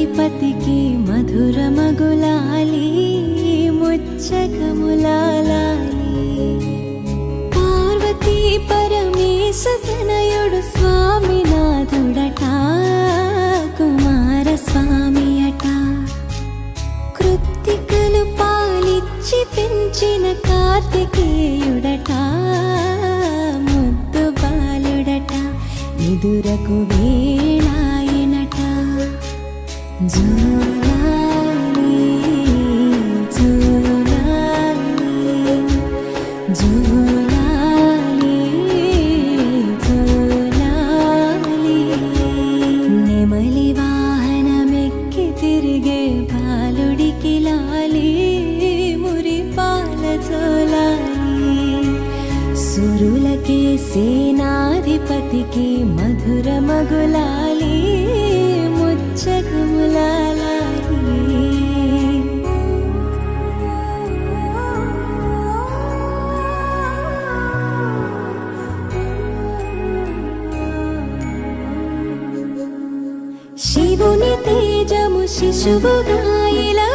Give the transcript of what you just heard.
సేనాధిపతికి మధురమగులాలి ముచ్చకములాలి. పార్వతీ పరమేశ తనయుడు స్వామినాథుడట కుమారస్వామి అట. కృత్తికలు పాలిచ్చి పెంచిన కార్తికేయుడట ముద్దు బాలుడట ఎదురకు వేళాయనట. జూలాలి జూలాలి జూలాలి జూలాలి. నెమలి వాహనమెక్కి తిరిగే బాలుడికి లాలి మురిపాల జోలాలి. సురులకే సేనాధిపతికి మధురమగులాలి ముచ్చకములాలి. శివుని తేజము శిశువుగా ఇలా